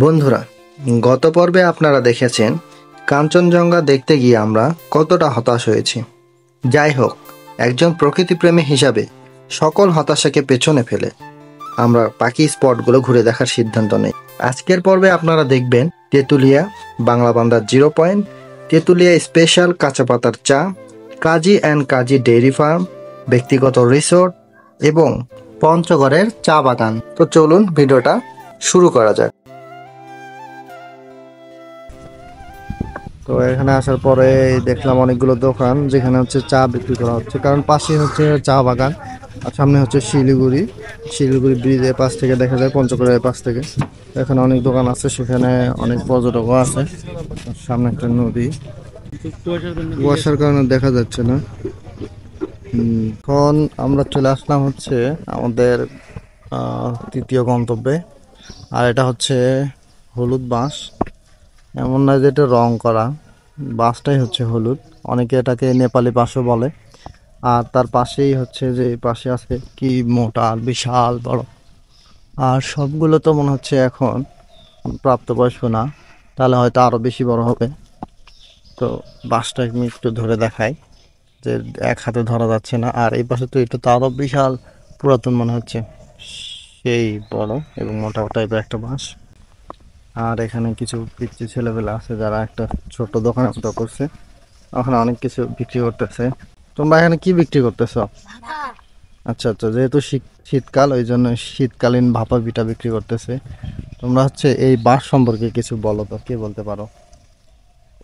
বন্ধুরা, গত পর্বে আপনারা দেখেছেন কাঞ্চনজঙ্ঘা দেখতে গিয়ে আমরা কতটা হতাশ হয়েছি। যাই হোক, একজন প্রকৃতিপ্রেমী হিসাবে সকল হতাশাকে পেছনে ফেলে আমরা বাকি স্পটগুলো ঘুরে দেখার সিদ্ধান্ত নেই। আজকের পর্বে আপনারা দেখবেন তেঁতুলিয়া, বাংলাবান্ধার 0 পয়েন্ট, তেঁতুলিয়া স্পেশাল কাঁচা পাতার চা, কাজী অ্যান্ড কাজী ডেইরি ফার্ম, ব্যক্তিগত রিসোর্ট এবং পঞ্চগড়ের চা বাগান। তো চলুন ভিডিওটা শুরু করা যাক। তো এখানে আসার পরে দেখলাম অনেকগুলো দোকান যেখানে হচ্ছে চা বিক্রি করা হচ্ছে, কারণ পাশে হচ্ছে চা বাগান আর সামনে হচ্ছে শিলিগুড়ি ব্রিজের পাশ থেকে দেখা যায় পঞ্চগড়ের পাশ থেকে। এখানে অনেক দোকান আছে, সেখানে অনেক পর্যটকও আছে। সামনে একটা নদী, কুয়াশার কারণে দেখা যাচ্ছে না। এখন আমরা চলে আসলাম হচ্ছে আমাদের তৃতীয় গন্তব্যে, আর এটা হচ্ছে হলুদ বাঁশ। এমন না যে এটা রং করা, বাঁশটাই হচ্ছে হলুদ, অনেকে এটাকে নেপালি বাঁশও বলে। আর তার পাশেই হচ্ছে যে পাশে আছে কি মোটা আর বিশাল বড়, আর সবগুলো তো মনে হচ্ছে এখন প্রাপ্তবয়স্ক না, তাহলে হয়তো আরো বেশি বড় হবে। তো বাঁশটা আমি একটু ধরে দেখাই যে এক হাতে ধরা যাচ্ছে না। আর এই পাশে তো এটা তো আরো বিশাল পুরাতন মনে হচ্ছে, সেই বড় এবং মোটা টাইপের একটা বাঁশ। আর এখানে কিছু পিচ্ছি ছেলেবেলা আছে যারা একটা ছোট দোকানের মতো করছে, ওখানে অনেক কিছু বিক্রি করতেছে। তোমরা এখানে কি বিক্রি করতেছো? আচ্ছা আচ্ছা, যেহেতু শীতকাল ওই জন্য শীতকালীন ভাপা পিঠা বিক্রি করতেছে। তোমরা হচ্ছে এই বাঁশ সম্পর্কে কিছু বলো তো, কে বলতে পারো?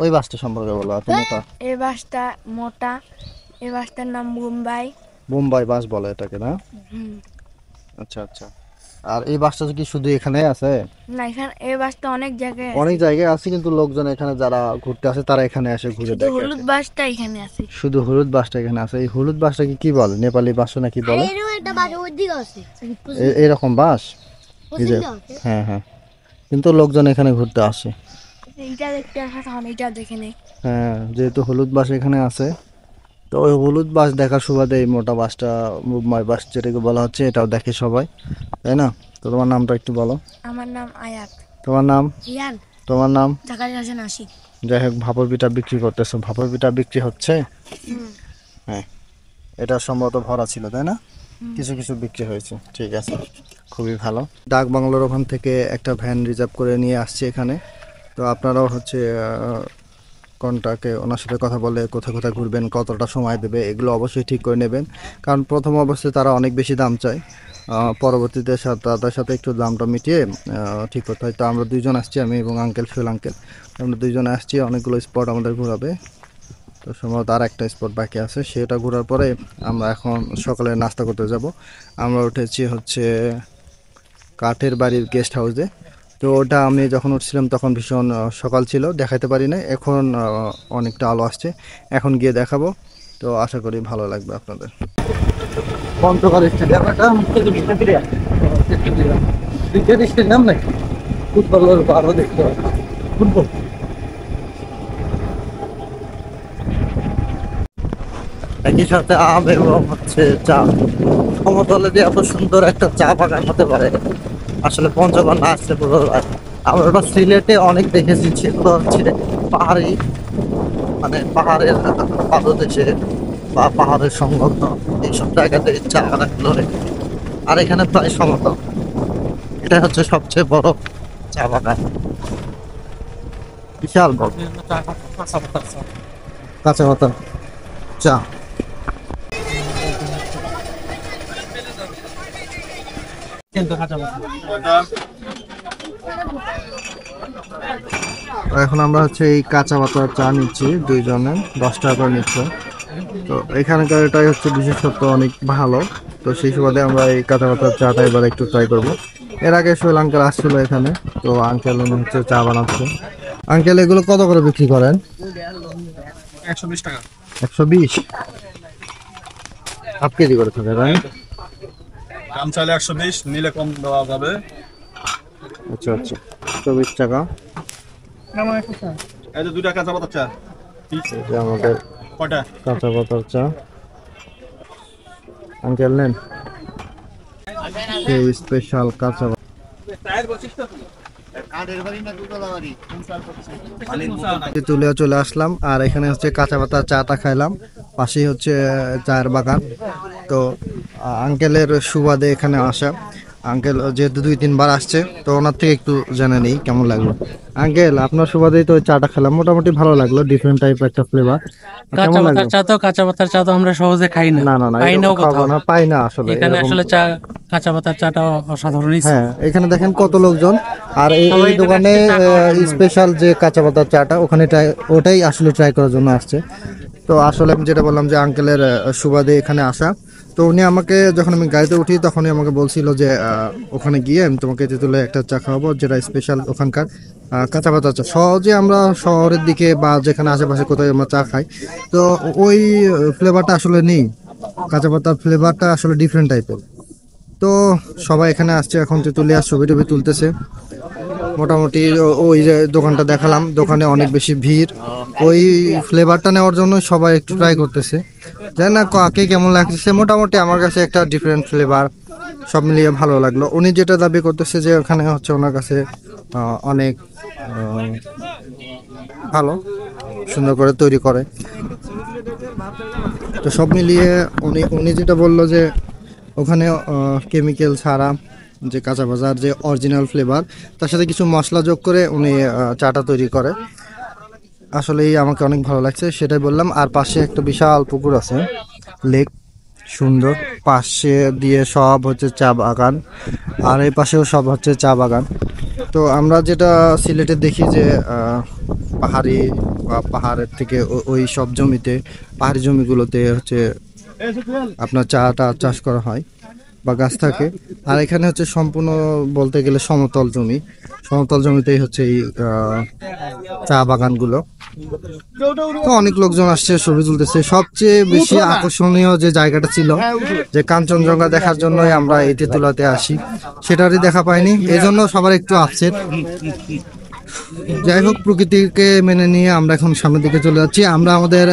ওই বাঁশটা সম্পর্কে বলো। আর মোটা, এই বাসটা মোটা, এই বাসটার নাম মুম্বাই। বোম্বাই বাঁশ বলে এটাকে, না? আচ্ছা আচ্ছা। আর এই বাঁশটা কি শুধু এখানে আছে? না, এখানে এই বাসটা অনেক জায়গায় অনেক জায়গায় আছে, কিন্তু লোকজন এখানে যারা ঘুরতে আসে তারা এখানে এসে ঘুরে দেখে। হলুদ বাসটা এখানে আছে। শুধু হলুদ বাঁশটা এখানে আছে। এই হলুদ বাঁশটাকে কি বলে? নেপালি বাঁশ নাকি বলে? এরকম বাঁশ, এই যে, হ্যাঁ হ্যাঁ, কিন্তু লোকজন এখানে ঘুরতে আসে। এইটা দেখতে আসা তখন এইটা দেখে নেই। হ্যাঁ, যেহেতু হলুদ বাঁশ এখানে আছে, তো ওই হলুদ বাঁশ দেখার সুবাদে এই মোটা বাঁশটা, মুম্বাই বাঁশ যেটাকে বলা হচ্ছে, এটাও দেখে সবাই, তাই না? তো তোমার নামটা একটু বলো। আমার নাম আয়াত। তোমার নাম? ইয়ান। তোমার নাম? জাকারিয়া হোসেন আশিক। যাই হোক, ভাপর পিঠা বিক্রি করতেছো, ভাপর পিঠা বিক্রি হচ্ছে। হ্যাঁ, এটা সম্ভবত ভরা ছিল, তাই না? কিছু কিছু বিক্রি হয়েছে, ঠিক আছে, খুবই ভালো। ডাক বাংলোর ওখান থেকে একটা ভ্যান রিজার্ভ করে নিয়ে আসছে এখানে। তো আপনারাও হচ্ছে কোনটাকে ওনার সাথে কথা বলে কোথায় কোথায় ঘুরবেন, কতটা সময় দেবে, এগুলো অবশ্যই ঠিক করে নেবেন। কারণ প্রথম অবস্থায় তারা অনেক বেশি দাম চায়, পরবর্তীতে তাদের সাথে একটু দামটা মিটিয়ে ঠিক করতে হয়। তো আমরা দুইজন আসছি, আমি এবং আঙ্কেল, ফিল আঙ্কেল, আমরা দুইজনে আসছি। অনেকগুলো স্পট আমাদের ঘোরাবে, তো সম্ভবত আর একটা স্পট বাকি আছে, সেটা ঘোরার পরে আমরা এখন সকালে নাস্তা করতে যাব। আমরা উঠেছি হচ্ছে কাঠের বাড়ির গেস্ট হাউসে। তো ওটা আমি যখন উঠছিলাম তখন ভীষণ সকাল ছিল, দেখাতে পারি না। এখন অনেকটা আলো আসছে, এখন গিয়ে দেখাবো। তো আশা করি ভালো লাগবে আপনাদের। পঞ্চগড় স্টেডিয়াম, এটা ক্রিকেট স্টেডিয়াম নাকি ফুটবলের আরো দেখতে হবে, ফুটবল। একই সাথে আম এবং হচ্ছে চা। সমতলে যে এত সুন্দর একটা চা বাগান হতে পারে, আসলে পঞ্চগড় না আসলে পুরো। আমরা ওটা সিলেটে অনেক দেখেছি, সেগুলো হচ্ছে পাহাড়ি, মানে পাহাড়ের পাদদেশে বা পাহাড়ের সংলগ্ন এইসব জায়গাতে চা বাগানগুলো রেখে। আর এখানে প্রায় সমতল, এটা হচ্ছে সবচেয়ে বড় চা বাগান, বিশাল বড়। কাঁচা পাতা চা। এখন আমরা হচ্ছে এই কাঁচা পাতার চা নিচ্ছি, দুইজনে 10 টাকা করে নিচ্ছে। তো এখানকার এটাই হচ্ছে বিশেষত্ব, অনেক ভালো। তো সেই সুবাদে আমরা এই কাঁচা পাতার চাটা এবার একটু ট্রাই করব। এর আগে সোহেল আঙ্কেল আসছিল এখানে, তো আঙ্কেল উনি হচ্ছে চা বানাচ্ছে। আঙ্কেল, এগুলো কত করে বিক্রি করেন? 120 টাকা। 120 হাফ কেজি করে থাকে, তাই? দাম চাইলে 120, নিলে কম দেওয়া যাবে। আচ্ছা আচ্ছা, 120 টাকা। এই যে 2 টাকা কাঁচা পাতা চা। এই যে আমাদের কয়টা? কাঁচা পাতার চা। আঙ্কেল নেন, সেই স্পেশাল কাঁচা পাতা। তেঁতুলিয়া চলে আসলাম, আর এখানে হচ্ছে কাঁচা পাতা চাটা খাইলাম, পাশেই হচ্ছে চায়ের বাগান। তো আঙ্কেলের সুবাদে এখানে আসা, আঙ্কেল যেহেতু 2-3 বার আসছে, তো ওনার থেকে একটু জেনে নেই কেমন লাগলো। আঙ্কেল, আপনার সুবাদেই তো চাটা খেলাম, মোটামুটি ভালো লাগলো, ডিফারেন্ট টাইপের একটা ফ্লেভার। কেমন লাগলো? কাঁচা পাতার চা তো আমরা সহজে খাই না, না না না, পাই নাও এরকম খাবো কোথাও। না, পাই না আসলে এখানে এরকম। আসলে চা, কাঁচা পাতার চাটা অসাধারণই ছিল। হ্যাঁ, এখানে দেখেন কত লোকজন, আর এই সবাই এই এখানে দোকানে আসছে চা খাওয়ার জন্য। স্পেশাল যে কাঁচা পাতার চাটা, ওখানে ওটাই আসলে ট্রাই করার জন্য আসছে। তো আসলে আমি যেটা বললাম যে আঙ্কেলের সুবাদে এখানে আসা, তো উনি আমাকে যখন আমি গাড়িতে উঠি তখনই আমাকে বলছিল যে ওখানে গিয়ে আমি তোমাকে তেঁতুলে একটা চা খাওয়াবো, যেটা স্পেশাল ওখানকার কাঁচা পাতার চা। সহজে আমরা শহরের দিকে বা যেখানে আশেপাশে কোথায় আমরা চা খাই, তো ওই ফ্লেভারটা আসলে নেই, কাঁচা পাতার ফ্লেভারটা আসলে ডিফারেন্ট টাইপের। তো সবাই এখানে আসছে, এখন তেঁতুলিয়া ছবি টবি তুলতেছে। মোটামুটি ওই যে দোকানটা দেখালাম, দোকানে অনেক বেশি ভিড়, ওই ফ্লেভারটা নেওয়ার জন্য সবাই একটু ট্রাই করতেছে। জানি না কাকে কেমন লাগতেছে, মোটামুটি আমার কাছে একটা ডিফারেন্ট ফ্লেভার, সব মিলিয়ে ভালো লাগলো। উনি যেটা দাবি করতেছে যে ওখানে হচ্ছে ওনার কাছে অনেক ভালো সুন্দর করে তৈরি করে। তো সব মিলিয়ে উনি যেটা বললো যে ওখানে কেমিক্যাল ছাড়া যে কাঁচা বাজার যে অরিজিনাল ফ্লেভার, তার সাথে কিছু মশলা যোগ করে উনি চাটা তৈরি করে। আসলেই আমাকে অনেক ভালো লাগছে, সেটাই বললাম। আর পাশে একটা বিশাল পুকুর আছে, লেক, সুন্দর, পাশে দিয়ে সব হচ্ছে চা বাগান, আর এই পাশেও সব হচ্ছে চা বাগান। তো আমরা যেটা সিলেটে দেখি যে পাহাড়ি বা পাহাড়ের থেকে ওই সব জমিতে, পাহাড়ি জমিগুলোতে হচ্ছে আপনার চাটা চাষ করা হয় বা গাছ থাকে। আর এখানে হচ্ছে সম্পূর্ণ বলতে গেলে সমতল জমি, সমতল জমিতেই হচ্ছে এই চা বাগানগুলো। তো অনেক লোকজন আসছে, ছবি তুলতেছে। সবচেয়ে বেশি আকর্ষণীয় যে জায়গাটা ছিল, যে কাঞ্চনজঙ্ঘা দেখার জন্যই আমরা এই তেঁতুলাতে আসি, সেটারই দেখা পাইনি, এই জন্য সবার একটু আপসেট। যাই হোক, প্রকৃতিকে মেনে নিয়ে আমরা এখন সামনের দিকে চলে যাচ্ছি। আমরা আমাদের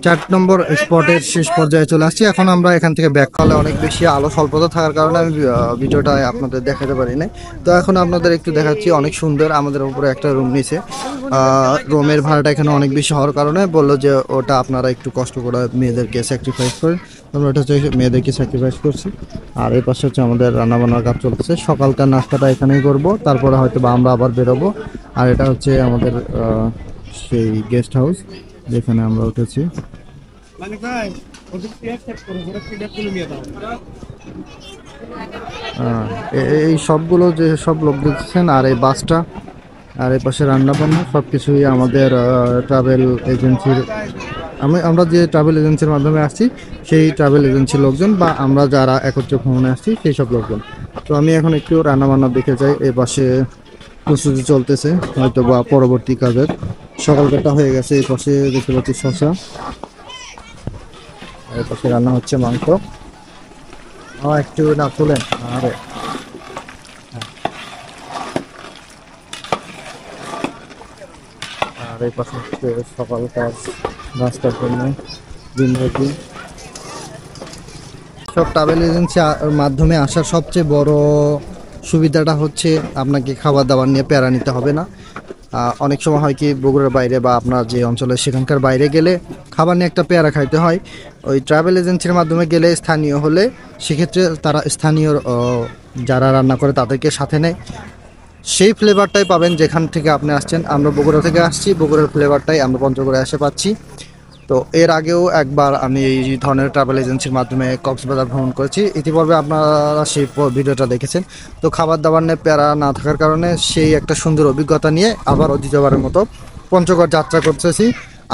4 নম্বর স্পটের শেষ পর্যায়ে চলে আসছি। এখন আমরা এখান থেকে ব্যাক করলে অনেক বেশি আলো স্বল্পতা থাকার কারণে আমি ভিডিওটা আপনাদের দেখাতে পারি না। তো এখন আপনাদের একটু দেখাচ্ছি, অনেক সুন্দর। আমাদের উপরে একটা রুম নিছে, রুমের ভাড়াটা এখানে অনেক বেশি হওয়ার কারণে বললো যে ওটা আপনারা একটু কষ্ট করে মেয়েদেরকে স্যাক্রিফাইস করেন। আমরা ওটা হচ্ছে মেয়েদেরকে স্যাক্রিফাইস করছি। আর এই পাশে হচ্ছে আমাদের রান্নাবান্নার কাজ চলতেছে। সকালকার নাস্তাটা এখানেই করব, তারপরে হয়তো বা আমরা আবার বেরোবো। আর এটা হচ্ছে আমাদের সেই গেস্ট হাউস যেখানে আমরা উঠেছি। এই সবগুলো যে সব লোক দেখছেন, আর এই বাসটা, আর এই পাশে রান্নাবান্না সব কিছুই আমাদের ট্রাভেল এজেন্সির, আমরা যে ট্রাভেল এজেন্সির মাধ্যমে আসছি সেই ট্রাভেল এজেন্সির লোকজন, বা আমরা যারা একত্রে ভ্রমণে আসছি সেই সব লোকজন। তো আমি এখন একটু রান্নাবান্না দেখে যাই। এই পাশে প্রস্তুতি চলতেছে হয়তো বা পরবর্তী কাজের, সকালটা হয়ে গেছে। এই পাশে দেখতে পাচ্ছি শশা, এই পাশে রান্না হচ্ছে মাংস। একটু না তুলেন, আরে আর এই পাশে হচ্ছে সকালকার নাস্তার জন্য দিনব্যাপী। সব ট্রাভেল এজেন্সি মাধ্যমে আসার সবচেয়ে বড় সুবিধাটা হচ্ছে আপনাকে খাবার দাবার নিয়ে প্যারা নিতে হবে না। অনেক সময় হয় কি, বগুড়ার বাইরে বা আপনার যে অঞ্চলে সেখানকার বাইরে গেলে খাবার নিয়ে একটা প্যারা খাইতে হয়। ওই ট্রাভেল এজেন্সির মাধ্যমে গেলে, স্থানীয় হলে, সেক্ষেত্রে তারা স্থানীয় যারা রান্না করে তাদেরকে সাথে নেয়, সেই ফ্লেভারটাই পাবেন যেখান থেকে আপনি আসছেন। আমরা বগুড়া থেকে আসছি, বগুড়ার ফ্লেভারটাই আমরা পঞ্চগড়ে এসে পাচ্ছি। তো এর আগেও একবার আমি এই ধরনের ট্রাভেল এজেন্সির মাধ্যমে কক্সবাজার ভ্রমণ করেছি, ইতিপূর্বে আপনারা সেই ভিডিওটা দেখেছেন। তো খাবার দাবার নিয়ে প্যারা না থাকার কারণে সেই একটা সুন্দর অভিজ্ঞতা নিয়ে আবার দ্বিতীয়বারের মতো পঞ্চগড় যাত্রা করতেছি।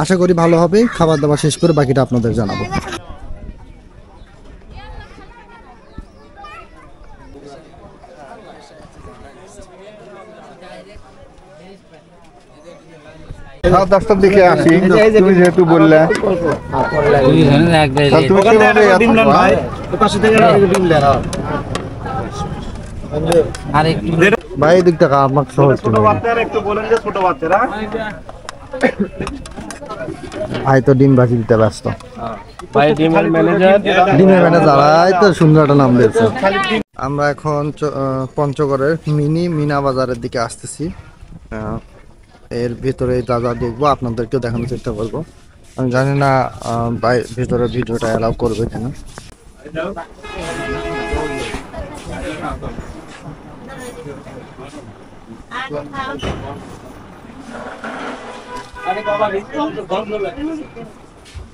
আশা করি ভালো হবে। খাবার দাবার শেষ করে বাকিটা আপনাদের জানাবো। রাত 10টার দিকে আসি, তুমি যেহেতু বললে তুমি ভাই এদিক থেকে আমাকে সহজ ভাই তো ডিম ভাজি দিতে ব্যস্ত। ডিমের ম্যানেজার, এই তো সুন্দর একটা নাম দিয়েছে। আমরা এখন পঞ্চগড়ের মিনি মিনা বাজারের দিকে আসতেছি। এর ভিতরে যা যা দেখবো আপনাদেরকেও দেখানোর চেষ্টা করবো। আমি জানি না ভিতরে ভিডিওটা অ্যালাউ করবে কিনা।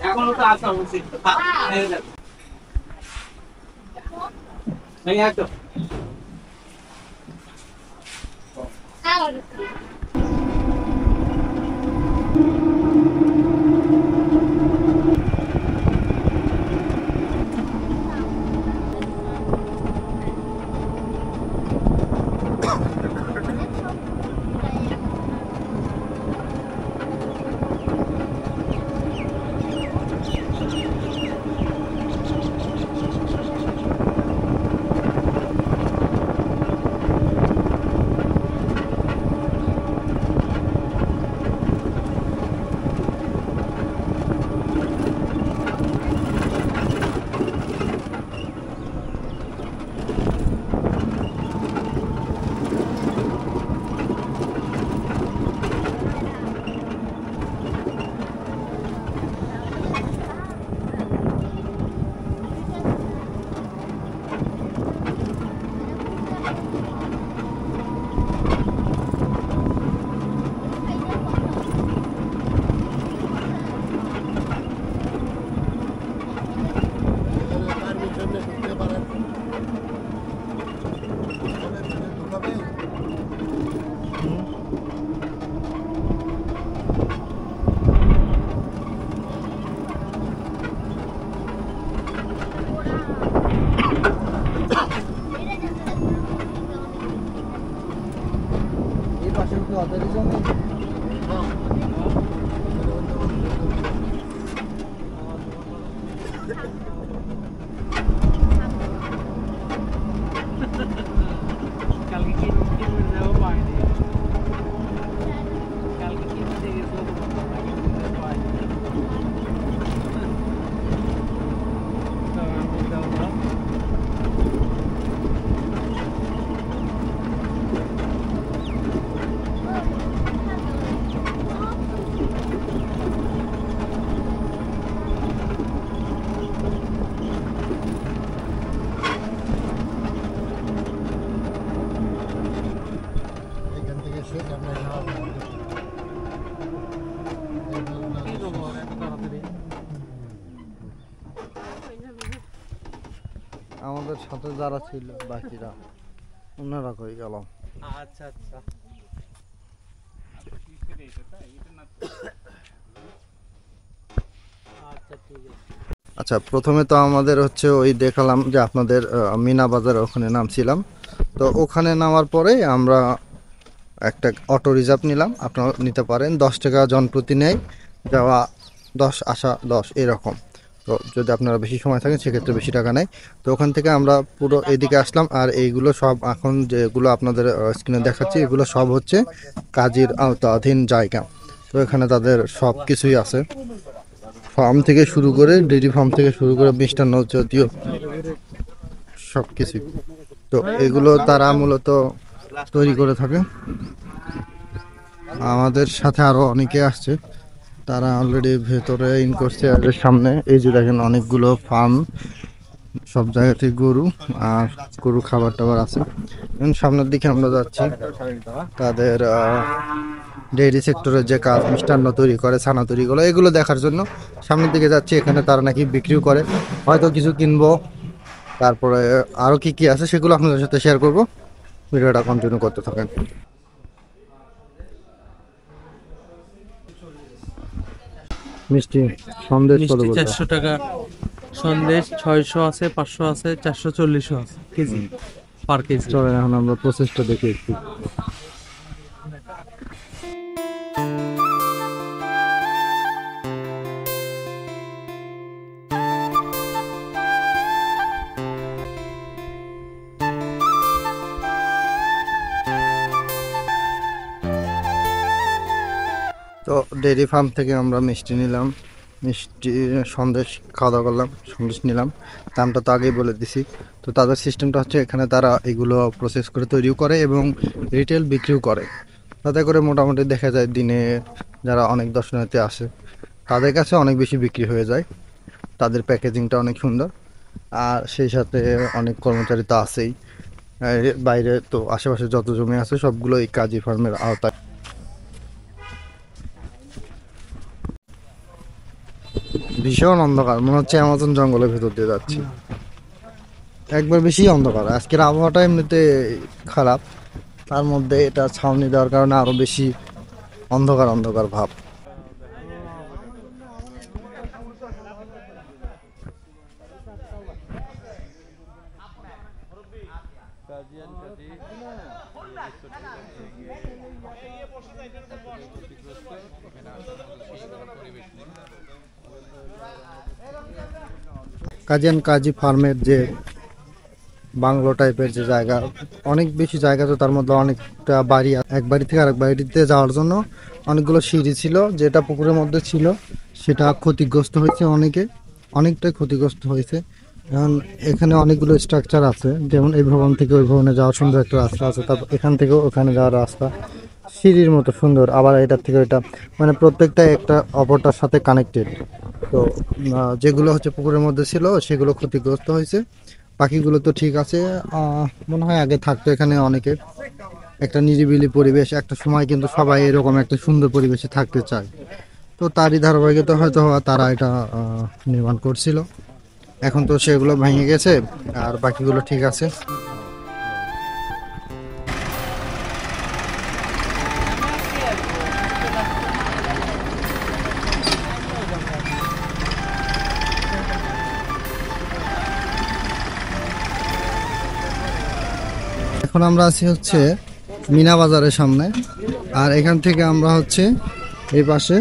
এখনো তো আসা উচিত আমাদের সাথে যারা ছিল বাকিরা ওনারা কই গেল? আচ্ছা আচ্ছা আচ্ছা, প্রথমে তো আমাদের হচ্ছে ওই দেখালাম যে আপনাদের মিনা বাজার, ওখানে নামছিলাম। তো ওখানে নামার পরে আমরা একটা অটো রিজার্ভ নিলাম। আপনারা নিতে পারেন, 10 টাকা জনপ্রতি নেয়, যাওয়া 10 আসা 10 এরকম। তো যদি আপনারা বেশি সময় থাকেন সেক্ষেত্রে বেশি টাকা নেয়। তো ওখান থেকে আমরা পুরো এদিকে আসলাম। আর এইগুলো সব এখন যেগুলো আপনাদের স্ক্রিনে দেখাচ্ছি এগুলো সব হচ্ছে কাজের আওতাধীন জায়গা। তো এখানে তাদের সব কিছুই আছে, ফার্ম থেকে শুরু করে ডেইরি ফার্ম থেকে শুরু করে মিষ্টান্ন জাতীয় সব কিছু। তো এগুলো তারা মূলত তৈরি করে থাকে। আমাদের সাথে আরো অনেকে আসছে, তারা অলরেডি ভেতরে ইন করছে। আর সামনে এই যে দেখেন অনেকগুলো ফার্ম, সব জায়গাতে গরু আর গরু খাবার টাবার আছে। সামনের দিকে আমরা যাচ্ছি তাদের ডেইরি সেক্টরের যে কাজ, মিষ্টান্ন তৈরি করে, ছানা তৈরি করে, এগুলো দেখার জন্য সামনের দিকে যাচ্ছি। এখানে তারা নাকি বিক্রিও করে, হয়তো কিছু কিনবো। তারপরে আরো কি কি আছে সেগুলো আপনাদের সাথে শেয়ার করব। ভিডিওটা কন্টিনিউ করতে থাকেন। মিষ্টি সন্দেশ কত মিষ্টি বলতো? 400 টাকা, সন্দেশ 600 আছে, 500 আছে, 440 আছে কেজি পার কেজি। চলেন এখন আমরা প্রসেসটা দেখে একটু। তো ডেইরি ফার্ম থেকে আমরা মিষ্টি নিলাম, মিষ্টি সন্দেশ খাওয়া দাওয়া করলাম, সন্দেশ নিলাম। দামটা তো আগেই বলে দিছি। তো তাদের সিস্টেমটা হচ্ছে এখানে তারা এগুলো প্রসেস করে তৈরিও করে এবং রিটেল বিক্রিও করে। তাতে করে মোটামুটি দেখা যায় দিনে যারা অনেক দর্শনার্থী আসে তাদের কাছে অনেক বেশি বিক্রি হয়ে যায়। তাদের প্যাকেজিংটা অনেক সুন্দর, আর সেই সাথে অনেক কর্মচারী তো আছেই। বাইরে তো আশেপাশে যত জমি আছে সবগুলো এই কাজী ফার্মের আওতায়। ভীষণ অন্ধকার, মনে হচ্ছে অ্যামাজন জঙ্গলের ভেতর দিয়ে যাচ্ছি। একবার বেশি অন্ধকার। আজকের আবহাওয়াটা এমনিতে খারাপ, তার মধ্যে এটা ছাউনি দেওয়ার কারণে আরো বেশি অন্ধকার অন্ধকার ভাব। কাজী ফার্মের যে বাংলো টাইপের যে জায়গা, অনেক বেশি জায়গা, তো তার মধ্যে অনেকটা বাড়ি, এক বাড়ি থেকে আরেক বাড়িতে যাওয়ার জন্য অনেকগুলো সিঁড়ি ছিল। যেটা পুকুরের মধ্যে ছিল সেটা ক্ষতিগ্রস্ত হয়েছে, অনেকটাই ক্ষতিগ্রস্ত হয়েছে। এখন এখানে অনেকগুলো স্ট্রাকচার আছে, যেমন এই ভবন থেকে ওই ভবনে যাওয়ার সুন্দর একটা রাস্তা আছে, তারপর এখান থেকে ওখানে যাওয়ার রাস্তা সিঁড়ির মতো সুন্দর, আবার এটার থেকে এটা, মানে প্রত্যেকটা একটা অপরটার সাথে কানেক্টেড। তো যেগুলো হচ্ছে পুকুরের মধ্যে ছিল সেগুলো ক্ষতিগ্রস্ত হয়েছে, পাখিগুলো তো ঠিক আছে। মনে হয় আগে থাকতো এখানে অনেকে, একটা নিরিবিলি পরিবেশ, একটা সময় কিন্তু সবাই এরকম একটা সুন্দর পরিবেশে থাকতে চায়। তো তারই ধারাবাহিকতা হয়তো তারা এটা নির্মাণ করছিল। এখন তো সেগুলো ভেঙে গেছে, আর বাকিগুলো ঠিক আছে। এখন আমরা আছি হচ্ছে মিনা বাজারের সামনে, আর এখান থেকে আমরা হচ্ছে এই পাশে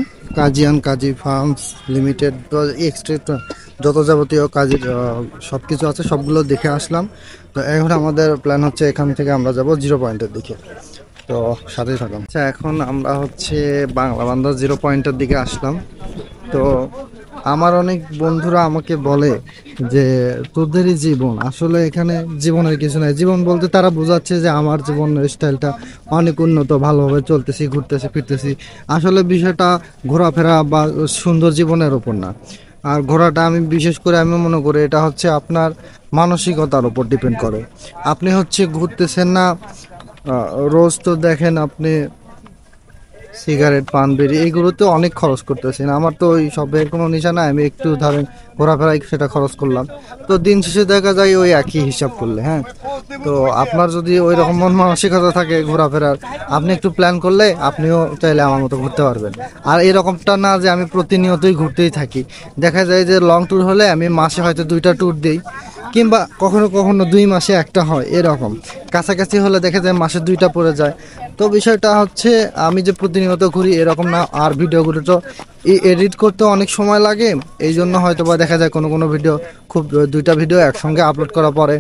কাজী ফার্মস লিমিটেড এক্সট্রা যত যাবতীয় কাজের সব কিছু আছে সবগুলো দেখে আসলাম। তো এখন আমাদের প্ল্যান হচ্ছে এখান থেকে আমরা যাব জিরো পয়েন্টের দিকে। তো সাথেই থাকলাম। আচ্ছা, এখন আমরা হচ্ছে বাংলা বান্ধব জিরো পয়েন্টের দিকে আসলাম। তো আমার অনেক বন্ধুরা আমাকে বলে যে তোদেরই জীবন, আসলে এখানে জীবনের কিছু নাই। জীবন বলতে তারা বোঝাচ্ছে যে আমার জীবনের স্টাইলটা অনেক উন্নত, ভালোভাবে চলতেছি, ঘুরতেছি ফিরতেছি। আসলে বিষয়টা ঘোরাফেরা বা সুন্দর জীবনের ওপর না। আর ঘোরাটা আমি বিশেষ করে আমি মনে করি এটা হচ্ছে আপনার মানসিকতার উপর ডিপেন্ড করে। আপনি হচ্ছে ঘুরতেছেন না, রোজ তো দেখেন আপনি সিগারেট পান বিড়ি এইগুলোতে অনেক খরচ করতেছেন। আমার তো ওই সবের কোনো নিশা নাই, আমি একটু ধরেন ঘোরাফেরায় সেটা খরচ করলাম, তো দিন শেষে দেখা যায় ওই একই হিসাব করলে। হ্যাঁ, তো আপনার যদি ওই রকম মন মানসিকতা থাকে ঘোরাফেরার, আপনি একটু প্ল্যান করলে আপনিও চাইলে আমার মতো ঘুরতে পারবেন। আর এরকমটা না যে আমি প্রতিনিয়তই ঘুরতেই থাকি। দেখা যায় যে লং ট্যুর হলে আমি মাসে হয়তো 2টা ট্যুর দিই, কিংবা কখনো কখনো 2 মাসে একটা হয় এরকম। কাছাকাছি হলে দেখা যায় মাসে 2টা পড়ে যায়। তো বিষয়টা হচ্ছে আমি যে প্রতিনিয়ত ঘুরি এরকম না। আর ভিডিওগুলো তো এডিট করতে অনেক সময় লাগে, এই জন্য হয়তো বা দেখা যায় কোনো কোনো ভিডিও খুব 2টা ভিডিও একসঙ্গে আপলোড করা পরে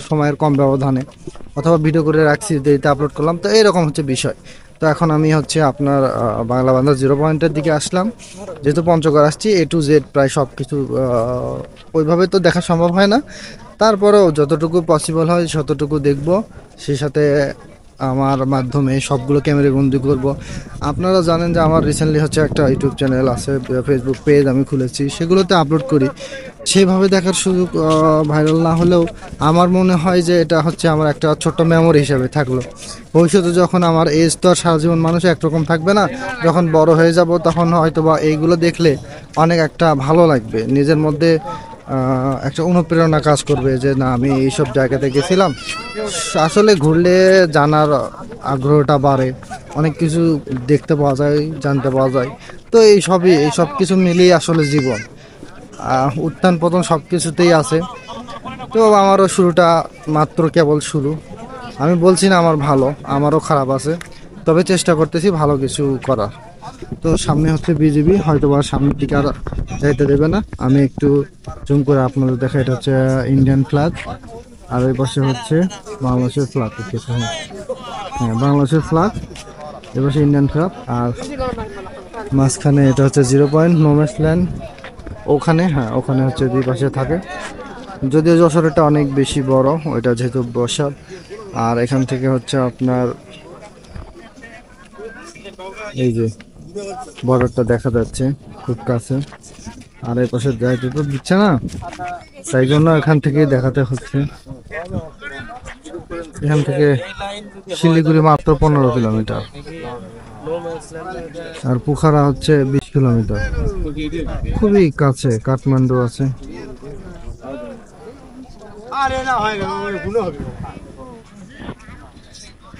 সময়ের কম ব্যবধানে, অথবা ভিডিও করে রাখছি দেরিতে আপলোড করলাম। তো এরকম হচ্ছে বিষয়। তো এখন আমি হচ্ছে আপনার বাংলা বান্ধব জিরো পয়েন্টের দিকে আসলাম। যেহেতু পঞ্চগড় আসছি, A to Z প্রায় সব কিছু ওইভাবে তো দেখা সম্ভব হয় না, তারপরেও যতটুকু পসিবল হয় ততটুকু দেখব। সেই সাথে আমার মাধ্যমে সবগুলো ক্যামেরা বন্দি করব। আপনারা জানেন যে আমার রিসেন্টলি হচ্ছে একটা ইউটিউব চ্যানেল আছে, ফেসবুক পেজ আমি খুলেছি, সেগুলোতে আপলোড করি। সেইভাবে দেখার সুযোগ ভাইরাল না হলেও আমার মনে হয় যে এটা হচ্ছে আমার একটা ছোট্ট মেমোরি হিসাবে থাকলো। ভবিষ্যতে যখন আমার এজ তো আর সারা জীবন মানুষ একরকম থাকবে না, যখন বড় হয়ে যাব তখন হয়তো বা এইগুলো দেখলে অনেক একটা ভালো লাগবে, নিজের মধ্যে একটা অনুপ্রেরণা কাজ করবে যে না আমি এইসব জায়গাতে গেছিলাম। আসলে ঘুরলে জানার আগ্রহটা বাড়ে, অনেক কিছু দেখতে পাওয়া যায়, জানতে পাওয়া যায়। তো এই সব কিছু মিলিয়ে আসলে জীবন, উত্থান পতন সব কিছুতেই আছে। তো আমারও শুরুটা মাত্র কেবল শুরু। আমি বলছি না আমার ভালো, আমারও খারাপ আছে, তবে চেষ্টা করতেছি ভালো কিছু করার। তো সামনে হচ্ছে বিজিবি, হয়তো বা সামনের দিকে আর যাইতে দেবে না। আমি একটু জুম করে আপনাদের দেখা, এটা হচ্ছে ইন্ডিয়ান ফ্ল্যাগ, আর ওই পাশে হচ্ছে বাংলাদেশের ফ্ল্যাগ। হ্যাঁ, বাংলাদেশের ফ্ল্যাগ, এ পাশে ইন্ডিয়ান ফ্ল্যাগ। আর মাঝখানে এটা হচ্ছে 0 পয়েন্ট নোম্যান্স ল্যান্ড। ওখানে হ্যাঁ ওখানে হচ্ছে দুই পাশে থাকে, যদিও যশোরটা অনেক বেশি বড়, ওইটা যেহেতু বসার। আর এখান থেকে হচ্ছে আপনার এই যে বর্ডারটা দেখা যাচ্ছে খুব কাছে। আর এই পাশে যাইতে তো দিচ্ছে না, তাই জন্য এখান থেকেই দেখাতে হচ্ছে। এখান থেকে শিলিগুড়ি মাত্র 15 কিলোমিটার, আর পোখারা হচ্ছে 20 কিলোমিটার, খুবই কাছে কাঠমান্ডু আছে।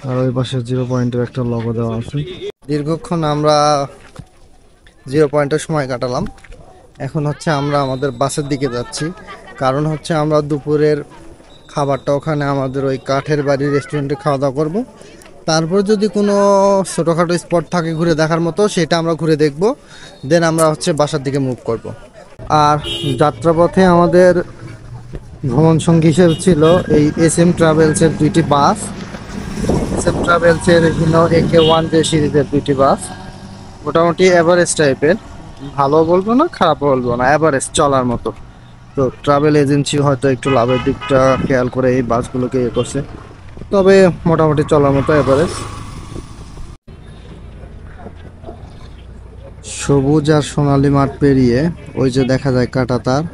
আর ওই পাশে 0 পয়েন্টের একটা লগো দেওয়া আছে। দীর্ঘক্ষণ আমরা 0 পয়েন্টের সময় কাটালাম। এখন হচ্ছে আমরা আমাদের বাসের দিকে যাচ্ছি, কারণ হচ্ছে আমরা দুপুরের খাবারটা ওখানে আমাদের ওই কাঠের বাড়ি রেস্টুরেন্টে খাওয়া দাওয়া করবো। তারপর যদি কোনো ছোটোখাটো স্পট থাকে ঘুরে দেখার মতো, সেটা আমরা ঘুরে দেখব, দেন আমরা হচ্ছে বাসার দিকে মুভ করব। আর যাত্রাপথে আমাদের ভ্রমণ সঙ্গী হিসেবে ছিল এই SM ট্রাভেলসের 2টি বাস। SM ট্রাভেলসের AK1 যে সিরিজের 2টি বাস, মোটামুটি অ্যাভারেজ টাইপের, ভালো বলবো না খারাপ বলবো না, অ্যাভারেজ চলার মতো। তো ট্রাভেল এজেন্সি হয়তো একটু লাভের দিকটা খেয়াল করে এই বাসগুলোকে ইয়ে করছে, তবে মোটামুটি চলার মতো অ্যাভারেজ। সবুজ আর সোনালী মাঠ পেরিয়ে ওই যে দেখা যায় কাঁটাতার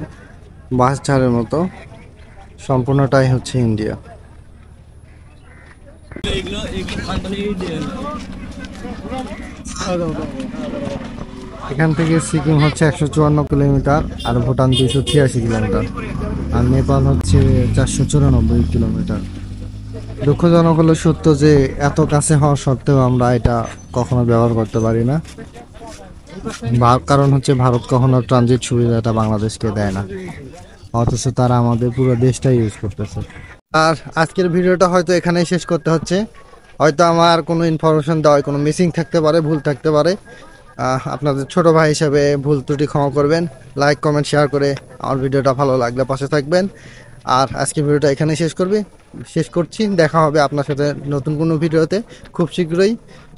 বাস ঝাড়ের মতো, সম্পূর্ণটাই হচ্ছে ইন্ডিয়া। এখান থেকে সিকিম হচ্ছে 154 কিলোমিটার, আর ভুটান 286 কিলোমিটার, আর নেপাল হচ্ছে 494 কিলোমিটার। দুঃখজনক হলো সত্য যে এত কাছে হওয়া সত্ত্বেও আমরা এটা কখনো ব্যবহার করতে পারি না, কারণ হচ্ছে ভারত কখনো ট্রানজিট সুবিধাটা বাংলাদেশকে দেয় না, অথচ তারা আমাদের পুরো দেশটাই ইউজ করতেছে। আর আজকের ভিডিওটা হয়তো এখানেই শেষ করতে হচ্ছে। হয়তো আমার কোনো ইনফরমেশন দেওয়ায় কোনো মিসিং থাকতে পারে, ভুল থাকতে পারে। আপনাদের ছোট ভাই হিসেবে ভুল ত্রুটি ক্ষমা করবেন। লাইক কমেন্ট শেয়ার করে আমার ভিডিওটা ভালো লাগলে পাশে থাকবেন। আর আজকের ভিডিওটা এখানেই শেষ করছি। দেখা হবে আপনার সাথে নতুন কোনো ভিডিওতে খুব শীঘ্রই।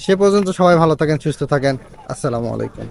সে পর্যন্ত সবাই ভালো থাকেন, সুস্থ থাকেন। আসসালামু আলাইকুম।